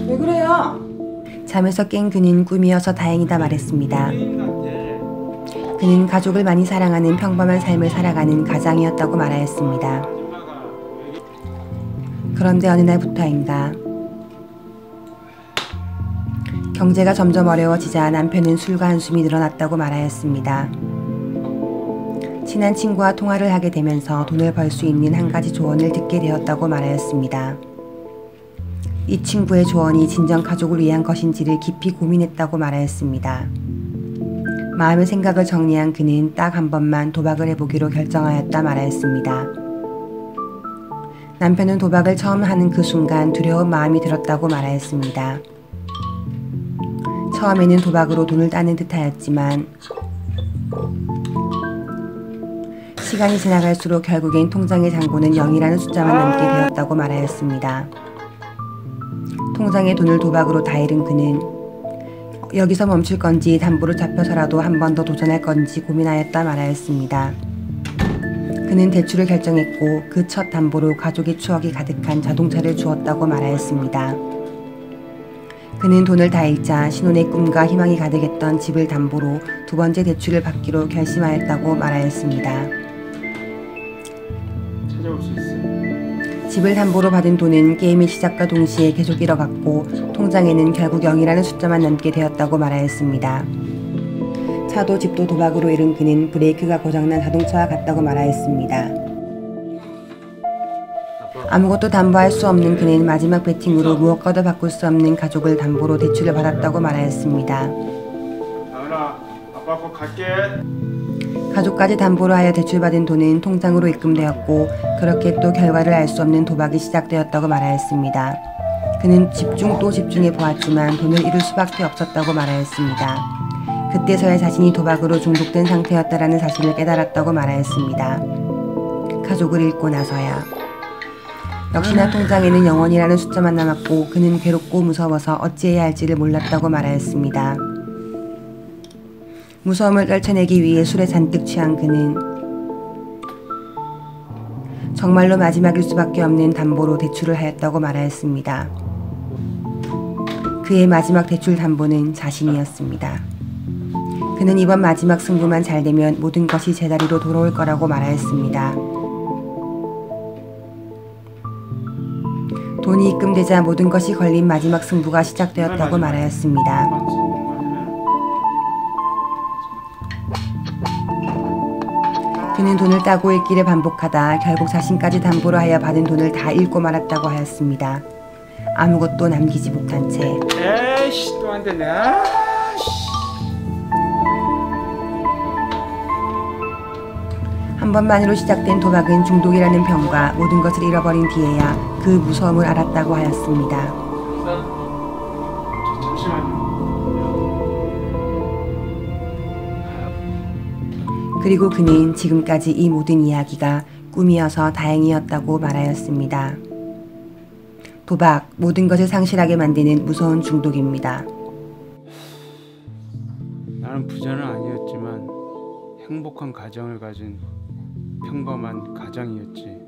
왜 그래요? 잠에서 깬 그는 꿈이어서 다행이다 말했습니다. 그는 가족을 많이 사랑하는 평범한 삶을 살아가는 가장이었다고 말하였습니다. 그런데 어느 날부터인가 경제가 점점 어려워지자 남편은 술과 한숨이 늘어났다고 말하였습니다. 친한 친구와 통화를 하게 되면서 돈을 벌 수 있는 한 가지 조언을 듣게 되었다고 말하였습니다. 이 친구의 조언이 진정 가족을 위한 것인지를 깊이 고민했다고 말하였습니다. 마음의 생각을 정리한 그는 딱 한 번만 도박을 해보기로 결정하였다 말하였습니다. 남편은 도박을 처음 하는 그 순간 두려운 마음이 들었다고 말하였습니다. 처음에는 도박으로 돈을 따는 듯하였지만 시간이 지나갈수록 결국엔 통장의 잔고는 0이라는 숫자만 남게 되었다고 말하였습니다. 통장의 돈을 도박으로 다 잃은 그는 여기서 멈출 건지 담보로 잡혀서라도 한 번 더 도전할 건지 고민하였다 말하였습니다. 그는 대출을 결정했고 그 첫 담보로 가족의 추억이 가득한 자동차를 주었다고 말하였습니다. 그는 돈을 다 잃자 신혼의 꿈과 희망이 가득했던 집을 담보로 두 번째 대출을 받기로 결심하였다고 말하였습니다. 찾아올 수 있어. 집을 담보로 받은 돈은 게임의 시작과 동시에 계속 잃어갔고 통장에는 결국 0이라는 숫자만 남게 되었다고 말하였습니다. 차도 집도 도박으로 잃은 그는 브레이크가 고장난 자동차와 같다고 말하였습니다. 아무것도 담보할 수 없는 그는 마지막 베팅으로 무엇과도 바꿀 수 없는 가족을 담보로 대출을 받았다고 말하였습니다. 나은아, 아빠 곧 갈게. 가족까지 담보로 하여 대출받은 돈은 통장으로 입금되었고 그렇게 또 결과를 알 수 없는 도박이 시작되었다고 말하였습니다. 그는 집중 또 집중해 보았지만 돈을 잃을 수밖에 없었다고 말하였습니다. 그때서야 자신이 도박으로 중독된 상태였다라는 사실을 깨달았다고 말하였습니다. 가족을 잃고 나서야 역시나 통장에는 0원이라는 숫자만 남았고 그는 괴롭고 무서워서 어찌해야 할지를 몰랐다고 말하였습니다. 무서움을 떨쳐내기 위해 술에 잔뜩 취한 그는 정말로 마지막일 수밖에 없는 담보로 대출을 하였다고 말하였습니다. 그의 마지막 대출 담보는 자신이었습니다. 그는 이번 마지막 승부만 잘 되면 모든 것이 제자리로 돌아올 거라고 말하였습니다. 돈이 입금되자 모든 것이 걸린 마지막 승부가 시작되었다고 말하였습니다. 그는 돈을 따고 읽기를 반복하다 결국 자신까지 담보로 하여 받은 돈을 다 잃고 말았다고 하였습니다. 아무것도 남기지 못한 채 에이씨, 또 안 되네. 한 번만으로 시작된 도박은 중독이라는 병과 모든 것을 잃어버린 뒤에야 그 무서움을 알았다고 하였습니다. 잠시만요. 그리고 그는 지금까지 이 모든 이야기가 꿈이어서 다행이었다고 말하였습니다. 도박, 모든 것을 상실하게 만드는 무서운 중독입니다. 나는 부자는 아니었지만 행복한 가정을 가진 평범한 가장이었지.